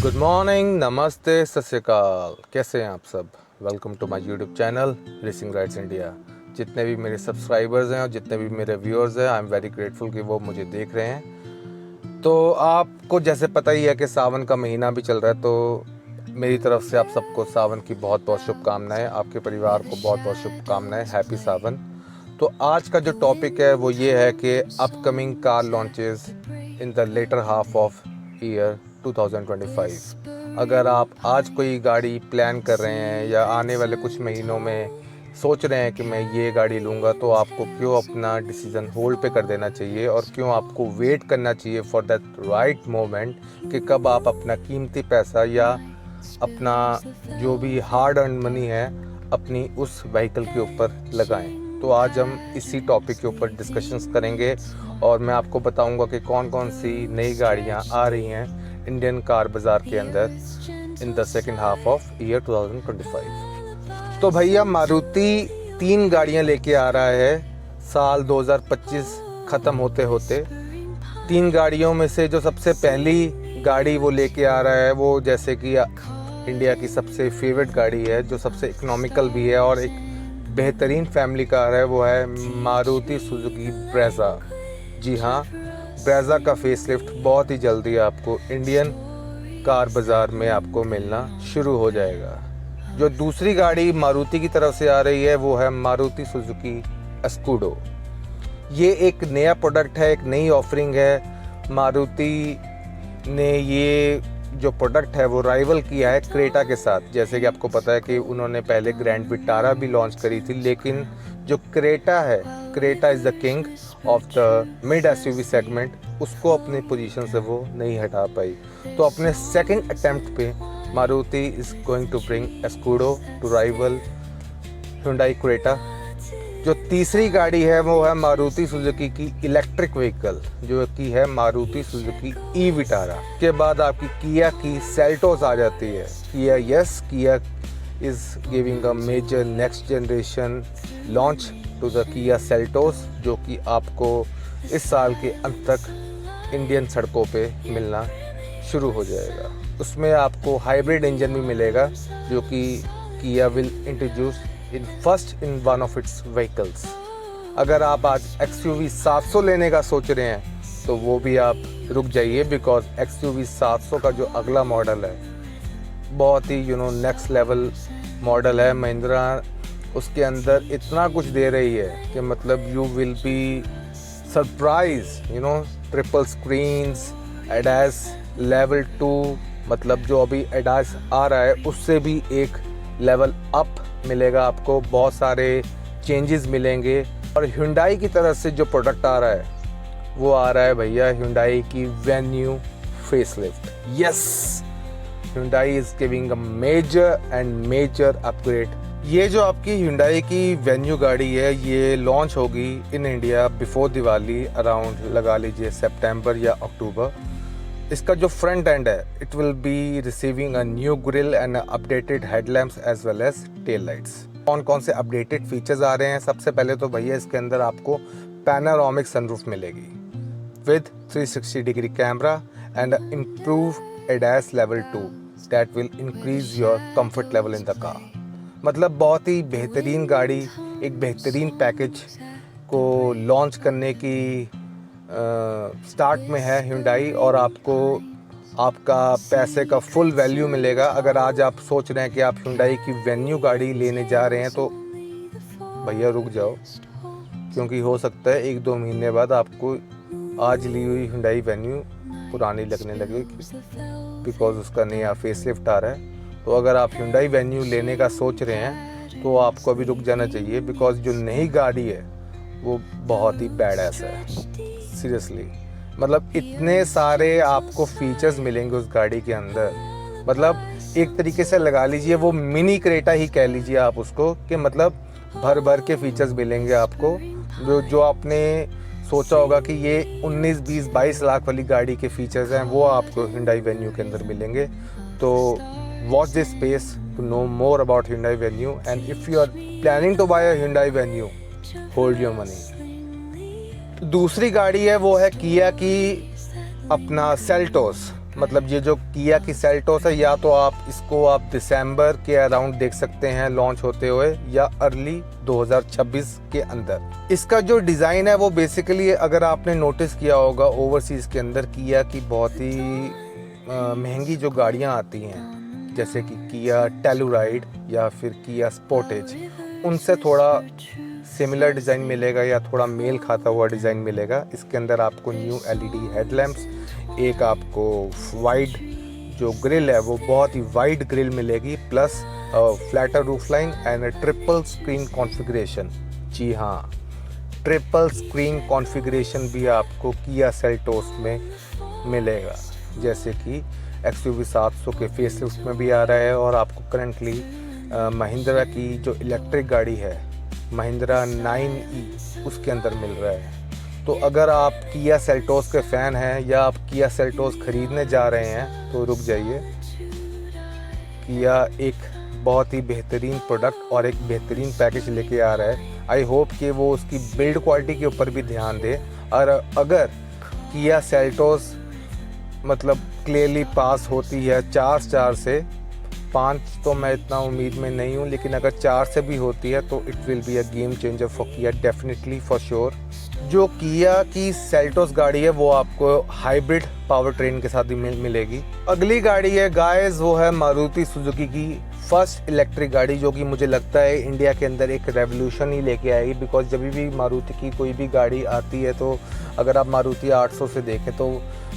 Good morning, नमस्ते, सत श्री अकाल। कैसे हैं आप सब? Welcome to my YouTube channel racing rides India. जितने भी मेरे सब्सक्राइबर्स हैं और जितने भी मेरे व्यूअर्स हैं, आई एम वेरी ग्रेटफुल कि वो मुझे देख रहे हैं। तो आपको जैसे पता ही है कि सावन का महीना भी चल रहा है, तो मेरी तरफ से आप सबको सावन की बहुत बहुत शुभकामनाएं। आपके परिवार को बहुत बहुत शुभकामनाएं। हैप्पी सावन। तो आज का जो टॉपिक है वो ये है कि upcoming car launches in the latter half of year 2025। अगर आप आज कोई गाड़ी प्लान कर रहे हैं या आने वाले कुछ महीनों में सोच रहे हैं कि मैं ये गाड़ी लूँगा, तो आपको क्यों अपना डिसीज़न होल्ड पे कर देना चाहिए और क्यों आपको वेट करना चाहिए फॉर दैट राइट मोमेंट कि कब आप अपना कीमती पैसा या अपना जो भी हार्ड अर्न मनी है अपनी उस व्हीकल के ऊपर लगाएं। तो आज हम इसी टॉपिक के ऊपर डिस्कशंस करेंगे और मैं आपको बताऊंगा कि कौन कौन सी नई गाड़ियां आ रही हैं इंडियन कार बाज़ार के अंदर in the second half of year 2025। तो भैया मारुति 3 गाड़ियां लेके आ रहा है साल 2025 ख़त्म होते होते। 3 गाड़ियों में से जो सबसे पहली गाड़ी वो लेके आ रहा है, वो जैसे कि इंडिया की सबसे फेवरेट गाड़ी है, जो सबसे इकोनॉमिकल भी है और एक बेहतरीन फैमिली कार है, वो है मारुति सुजुकी ब्रेज़ा। जी हाँ, ब्रेज़ा का फेसलिफ्ट बहुत ही जल्दी आपको इंडियन कार बाज़ार में आपको मिलना शुरू हो जाएगा। जो दूसरी गाड़ी मारुति की तरफ से आ रही है वो है मारुति सुजुकी एस्कूडो। ये एक नया प्रोडक्ट है, एक नई ऑफरिंग है। मारुति ने ये जो प्रोडक्ट है वो राइवल किया है क्रेटा के साथ। जैसे कि आपको पता है कि उन्होंने पहले ग्रैंड विटारा भी लॉन्च करी थी, लेकिन जो क्रेटा है, Creta is the king of the mid SUV segment, उसको अपनी पोजीशन से वो नहीं हटा पाई। तो अपने सेकंड अटेम्प्ट पे Maruti is going to bring Escudo to rival Hyundai Creta. जो तीसरी गाड़ी है वो है मारुति सुजुकी की इलेक्ट्रिक व्हीकल, जो कि है मारुति सुजुकी ई विटारा। के बाद आपकी किया की सेल्टोस आ जाती है। Kia is giving a major next generation launch to the Kia Seltos, जो कि आपको इस साल के अंत तक इंडियन सड़कों पे मिलना शुरू हो जाएगा। उसमें आपको हाइब्रिड इंजन भी मिलेगा, जो कि किया will introduce in one of its vehicles। अगर आप आज XUV 700 लेने का सोच रहे हैं तो वो भी आप रुक जाइए, बिकॉज XUV 700 का जो अगला मॉडल है बहुत ही नेक्स्ट लेवल मॉडल है। महिंद्रा उसके अंदर इतना कुछ दे रही है कि मतलब you will be surprise. Triple screens, ADAS level 2, मतलब जो अभी ADAS आ रहा है उससे भी एक लेवल अप मिलेगा आपको। बहुत सारे चेंजेस मिलेंगे। और हुंडई की तरफ से जो प्रोडक्ट आ रहा है वो आ रहा है भैया हुंडई की Venue facelift. Yes, Hyundai is giving a major upgrade. ये जो आपकी हुंडई की वेन्यू गाड़ी है ये लॉन्च होगी in India before Diwali, around लगा लीजिए सितंबर या अक्टूबर। इसका जो फ्रंट एंड है it will be receiving a new grille and updated headlamps as well as tail lights. कौन कौन से अपडेटेड फीचर्स आ रहे हैं? सबसे पहले तो भैया इसके अंदर आपको पैनोरामिक सनरूफ मिलेगी with 360 degree camera and improve ADAS level 2 that will increase your comfort level in the car. मतलब बहुत ही बेहतरीन गाड़ी, एक बेहतरीन पैकेज को लॉन्च करने की स्टार्ट में है हुंडई, और आपको आपका पैसे का फुल वैल्यू मिलेगा। अगर आज आप सोच रहे हैं कि आप हुंडई की वेन्यू गाड़ी लेने जा रहे हैं तो भैया रुक जाओ, क्योंकि हो सकता है 1-2 महीने बाद आपको आज ली हुई हुंडई वेन्यू पुरानी लगने लगेगी, बिकॉज उसका नया फेसलिफ्ट आ रहा है। तो अगर आप हुंडई वेन्यू लेने का सोच रहे हैं तो आपको अभी रुक जाना चाहिए, बिकॉज जो नई गाड़ी है वो बहुत ही बैडएस है सीरियसली। मतलब इतने सारे आपको फीचर्स मिलेंगे उस गाड़ी के अंदर, मतलब एक तरीके से लगा लीजिए वो मिनी क्रेटा ही कह लीजिए आप उसको, कि मतलब भर भर के फीचर्स मिलेंगे आपको। जो आपने सोचा होगा कि ये 19, 20, 22 लाख वाली गाड़ी के फीचर्स हैं वो आपको हुंडई वेन्यू के अंदर मिलेंगे। तो watch this space to know more about Hyundai Venue, and if you are planning to buy a Hyundai Venue, hold your money. दूसरी गाड़ी है वो है किया की अपना सेल्टोस। मतलब ये जो किया की सेल्टोस है, या तो आप इसको आप दिसंबर के अराउंड देख सकते हैं लॉन्च होते हुए, या अर्ली 2026 के अंदर। इसका जो डिज़ाइन है वो बेसिकली, अगर आपने नोटिस किया होगा ओवरसीज़ के अंदर किया की बहुत ही महंगी जो गाड़ियाँ आती हैं, जैसे कि किया टेलुराइड या फिर किया स्पोर्टेज, उनसे थोड़ा सिमिलर डिज़ाइन मिलेगा या थोड़ा मेल खाता हुआ डिज़ाइन मिलेगा। इसके अंदर आपको न्यू LED हेडलैम्प्स, एक आपको वाइड जो ग्रिल है वो बहुत ही वाइड ग्रिल मिलेगी, plus flatter roof line and triple screen configuration. जी हाँ, ट्रिपल स्क्रीन कॉन्फ़िगरेशन भी आपको किया सेल्टोस में मिलेगा, जैसे कि XUV 700 के फेसलिफ्ट में भी आ रहा है, और आपको करंटली महिंद्रा की जो इलेक्ट्रिक गाड़ी है महिंद्रा 9e उसके अंदर मिल रहा है। तो अगर आप किया सेल्टोस के फ़ैन हैं या आप किया सेल्टोस ख़रीदने जा रहे हैं तो रुक जाइए। किया एक बहुत ही बेहतरीन प्रोडक्ट और एक बेहतरीन पैकेज लेके आ रहा है। आई होप कि वो उसकी बिल्ड क्वालिटी के ऊपर भी ध्यान दे, और अगर किया सेल्टोस मतलब क्लियरली पास होती है 4 स्टार से, 5 तो मैं इतना उम्मीद में नहीं हूँ, लेकिन अगर 4 से भी होती है तो it will be a game changer for किया, डेफिनेटली फॉर श्योर। जो किया की सेल्टोस गाड़ी है वो आपको हाइब्रिड पावर ट्रेन के साथ ही मिलेगी। अगली गाड़ी है गाइस, वो है मारुति सुजुकी की फर्स्ट इलेक्ट्रिक गाड़ी, जो कि मुझे लगता है इंडिया के अंदर एक रेवोल्यूशन ही लेके आएगी। बिकॉज जब भी मारुति की कोई भी गाड़ी आती है, तो अगर आप मारुति 800 से देखें तो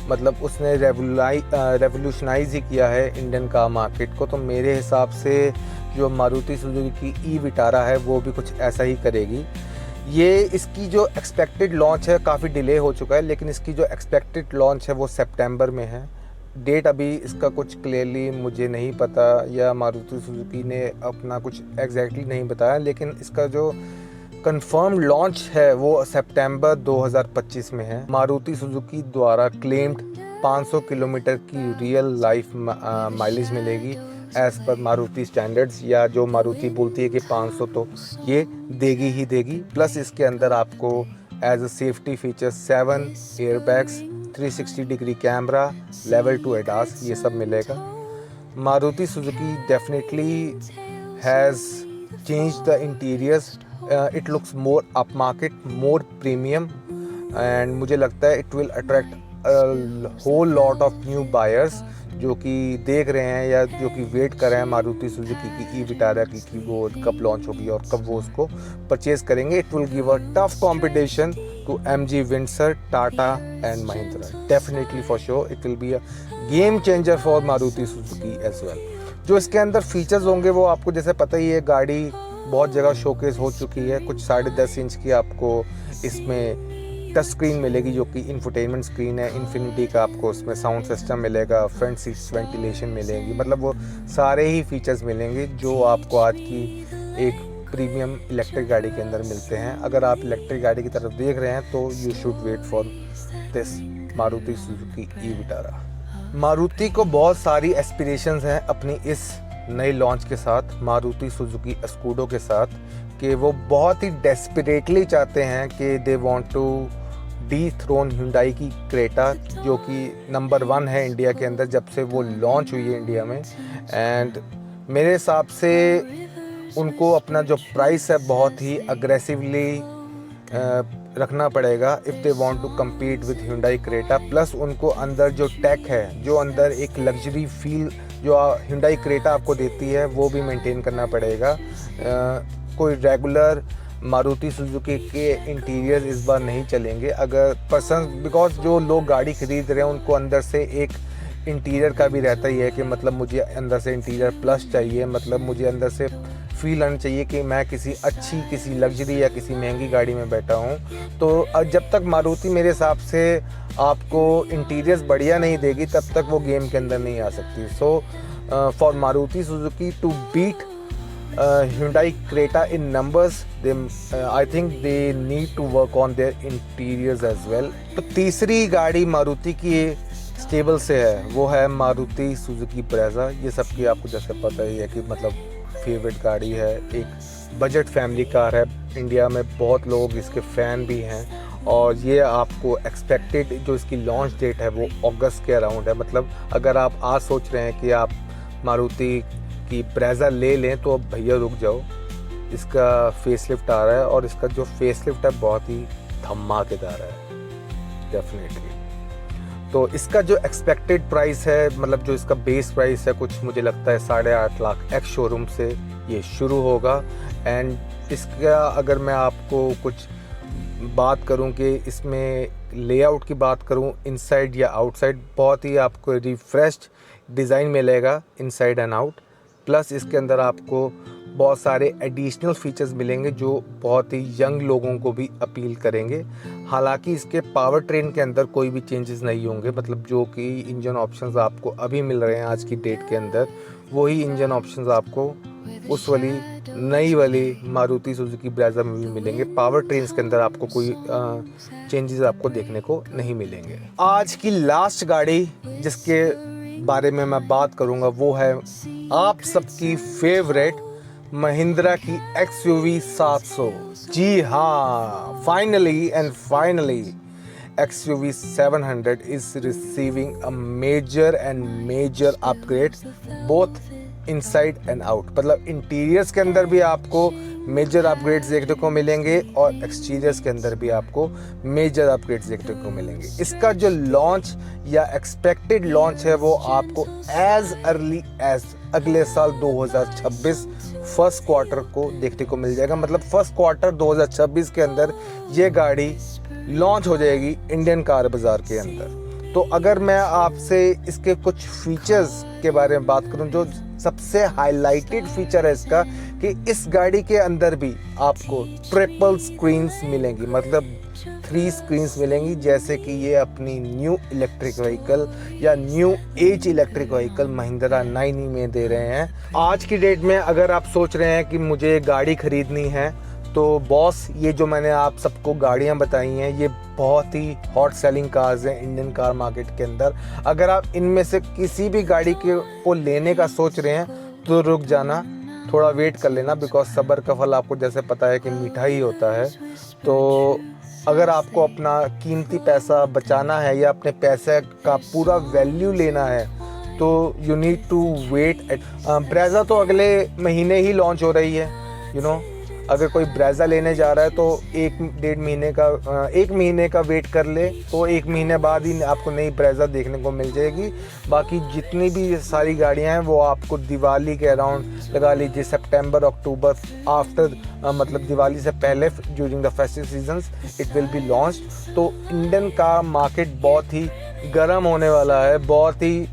मतलब उसने रेवोल्यूशनाइज ही किया है इंडियन कार मार्केट को। तो मेरे हिसाब से जो मारुति सुजुकी की ई विटारा है वो भी कुछ ऐसा ही करेगी। ये इसकी जो एक्सपेक्टेड लॉन्च है काफ़ी डिले हो चुका है, लेकिन इसकी जो एक्सपेक्टेड लॉन्च है वो सितंबर में है। डेट अभी इसका कुछ क्लियरली मुझे नहीं पता, या मारुति सुजुकी ने अपना कुछ एग्जैक्टली नहीं बताया, लेकिन इसका जो कंफर्म लॉन्च है वो सितंबर 2025 में है। मारुति सुजुकी द्वारा क्लेम्ड 500 किलोमीटर की रियल लाइफ माइलेज मिलेगी एज़ पर मारुति स्टैंडर्ड्स, या जो मारुति बोलती है कि 500 तो ये देगी ही देगी। प्लस इसके अंदर आपको as a safety feature 7 airbags, 360 degree camera, level 2 ADAS, ये सब मिलेगा। Maruti Suzuki definitely has changed the interiors. It looks more upmarket, more premium, and मुझे लगता है it will attract a whole lot of new buyers जो कि देख रहे हैं या जो कि वेट कर रहे हैं मारुति सुजुकी की ई विटारा की कि वो कब लॉन्च होगी और कब वो उसको परचेज करेंगे। It will give a tough competition to MG Windsor, Tata and Mahindra. Definitely for sure it will be a game changer for Maruti Suzuki as well. जो इसके अंदर फीचर्स होंगे वो आपको जैसे पता ही है, गाड़ी बहुत जगह शोकेस हो चुकी है। कुछ 10.5 इंच की आपको इसमें टच स्क्रीन मिलेगी जो कि इंफोटेनमेंट स्क्रीन है। इन्फिनिटी का आपको उसमें साउंड सिस्टम मिलेगा, फ्रंट सीट्स वेंटिलेशन मिलेगी, मतलब वो सारे ही फीचर्स मिलेंगे जो आपको आज की एक प्रीमियम इलेक्ट्रिक गाड़ी के अंदर मिलते हैं। अगर आप इलेक्ट्रिक गाड़ी की तरफ देख रहे हैं तो you should wait for this Maruti Suzuki e Vitara. Maruti को बहुत सारी एस्पिरेशंस हैं अपनी इस नई लॉन्च के साथ, मारुति सुजुकी स्कूडो के साथ, कि वो बहुत ही डेस्परेटली चाहते हैं कि they want to dethrone Hyundai की क्रेटा, जो कि नंबर 1 है इंडिया के अंदर जब से वो लॉन्च हुई है इंडिया में। एंड मेरे हिसाब से उनको अपना जो प्राइस है बहुत ही अग्रेसिवली रखना पड़ेगा if they want to compete with Hyundai Creta. Plus उनको अंदर जो टेक है, जो अंदर एक लग्जरी फील जो Hyundai क्रेटा आपको देती है, वो भी मेंटेन करना पड़ेगा। कोई रेगुलर मारुति सुजुकी के इंटीरियर इस बार नहीं चलेंगे अगर पर्सन, बिकॉज जो लोग गाड़ी खरीद रहे हैं उनको अंदर से एक इंटीरियर का भी रहता ही है कि मतलब मुझे अंदर से इंटीरियर प्लस चाहिए, मतलब मुझे अंदर से फील आना चाहिए कि मैं किसी अच्छी, किसी लग्जरी या किसी महंगी गाड़ी में बैठा हूँ। तो जब तक मारुति मेरे हिसाब से आपको इंटीरियर्स बढ़िया नहीं देगी तब तक वो गेम के अंदर नहीं आ सकती। So for Maruti Suzuki to beat Hyundai Creta in numbers, I think they need to work on their interiors as well। तो तीसरी गाड़ी मारुति की स्टेबल से है वो है मारुति सुजुकी ब्रेज़ा। ये सबकी आपको जैसे पता ही है कि मतलब फेवरेट गाड़ी है, एक बजट फैमिली कार है, इंडिया में बहुत लोग इसके फ़ैन भी हैं और ये आपको एक्सपेक्टेड जो इसकी लॉन्च डेट है वो अगस्त के अराउंड है। मतलब अगर आप आज सोच रहे हैं कि आप मारुति की ब्रेज़ा ले लें तो अब भैया रुक जाओ, इसका फेसलिफ्ट आ रहा है और इसका जो फेसलिफ्ट है बहुत ही धमाकेदार है डेफिनेटली। तो इसका जो एक्सपेक्टेड प्राइस है, मतलब जो इसका बेस प्राइस है, कुछ मुझे लगता है 8.5 लाख एक्स शोरूम से ये शुरू होगा। एंड इसका अगर मैं आपको कुछ बात करूं कि इसमें लेआउट की बात करूं, इनसाइड या आउटसाइड, बहुत ही आपको रिफ्रेश्ड डिज़ाइन मिलेगा इनसाइड एंड आउट। प्लस इसके अंदर आपको बहुत सारे एडिशनल फीचर्स मिलेंगे जो बहुत ही यंग लोगों को भी अपील करेंगे। हालांकि इसके पावर ट्रेन के अंदर कोई भी चेंजेस नहीं होंगे, मतलब जो कि इंजन ऑप्शंस आपको अभी मिल रहे हैं आज की डेट के अंदर, वही इंजन ऑप्शंस आपको उस वाली नई वाली मारुति सुजुकी ब्रेज़ा में भी मिलेंगे। पावर ट्रेन्स के अंदर आपको कोई चेंजेस आपको देखने को नहीं मिलेंगे। आज की लास्ट गाड़ी जिसके बारे में मैं बात करूंगा वो है आप सबकी फेवरेट महिंद्रा की XUV 700। जी हाँ, finally XUV 700 is receiving a major upgrade both inside and out. मतलब इंटीरियर्स के अंदर भी आपको मेजर अपग्रेड्स देखने को मिलेंगे और एक्सटीरियर्स के अंदर भी आपको मेजर अपग्रेड्स देखने को मिलेंगे। इसका जो लॉन्च या एक्सपेक्टेड लॉन्च है वो आपको एज अर्ली एज अगले साल 2026 फर्स्ट क्वार्टर को देखने को मिल जाएगा। मतलब फर्स्ट क्वार्टर 2026 के अंदर ये गाड़ी लॉन्च हो जाएगी इंडियन कार बाज़ार के अंदर। तो अगर मैं आपसे इसके कुछ फीचर्स के बारे में बात करूं, जो सबसे हाईलाइटेड फीचर है इसका कि इस गाड़ी के अंदर भी आपको ट्रिपल स्क्रीन्स मिलेंगी, मतलब 3 स्क्रीन्स मिलेंगी, जैसे कि ये अपनी न्यू इलेक्ट्रिक व्हीकल या new age electric vehicle Mahindra 9e में दे रहे हैं। आज की डेट में अगर आप सोच रहे हैं कि मुझे गाड़ी खरीदनी है तो बॉस, ये जो मैंने आप सबको गाड़ियां बताई हैं ये बहुत ही हॉट सेलिंग कार्स हैं इंडियन कार मार्केट के अंदर। अगर आप इनमें से किसी भी गाड़ी को लेने का सोच रहे हैं तो रुक जाना, थोड़ा वेट कर लेना, बिकॉज सब्र का फल आपको जैसे पता है कि मीठा ही होता है। तो अगर आपको अपना कीमती पैसा बचाना है या अपने पैसे का पूरा वैल्यू लेना है तो you need to wait. Brezza तो अगले महीने ही लॉन्च हो रही है, यू नो। अगर कोई ब्रेज़ा लेने जा रहा है तो 1 महीने का वेट कर ले, तो 1 महीने बाद ही आपको नई ब्रेज़ा देखने को मिल जाएगी। बाकी जितनी भी सारी गाड़ियां हैं वो आपको दिवाली के अराउंड लगा लीजिए, सितंबर अक्टूबर आफ्टर, मतलब दिवाली से पहले during the festive seasons it will be launched. तो इंडियन कार मार्केट बहुत ही गर्म होने वाला है, बहुत ही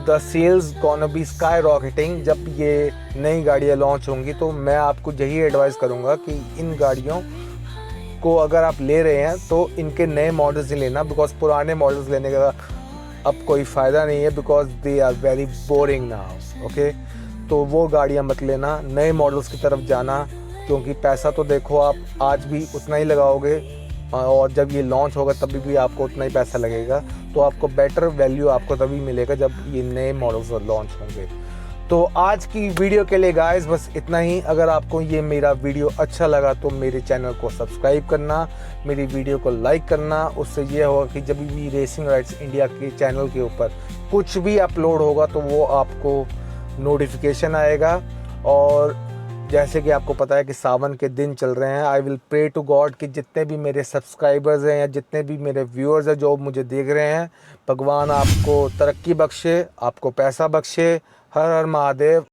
the sales gonna be sky rocketing जब ये नई गाड़ियाँ लॉन्च होंगी। तो मैं आपको यही एडवाइस करूँगा कि इन गाड़ियों को अगर आप ले रहे हैं तो इनके नए मॉडल्स ही लेना, बिकॉज पुराने मॉडल्स लेने का अब कोई फ़ायदा नहीं है, because they are very boring now. Okay, तो वो गाड़ियाँ मत लेना, नए मॉडल्स की तरफ जाना, क्योंकि पैसा तो देखो आप आज भी उतना ही लगाओगे और जब ये लॉन्च होगा तभी भी आपको उतना ही पैसा लगेगा। तो आपको बेटर वैल्यू आपको तभी मिलेगा जब ये नए मॉडल्स लॉन्च होंगे। तो आज की वीडियो के लिए गाइस बस इतना ही। अगर आपको ये मेरा वीडियो अच्छा लगा तो मेरे चैनल को सब्सक्राइब करना, मेरी वीडियो को लाइक करना। उससे ये होगा कि जब भी रेसिंग राइड्स इंडिया के चैनल के ऊपर कुछ भी अपलोड होगा तो वो आपको नोटिफिकेशन आएगा। और जैसे कि आपको पता है कि सावन के दिन चल रहे हैं, I will pray to God कि जितने भी मेरे सब्सक्राइबर्स हैं या जितने भी मेरे व्यूअर्स हैं जो मुझे देख रहे हैं, भगवान आपको तरक्की बख्शे, आपको पैसा बख्शे। हर हर महादेव।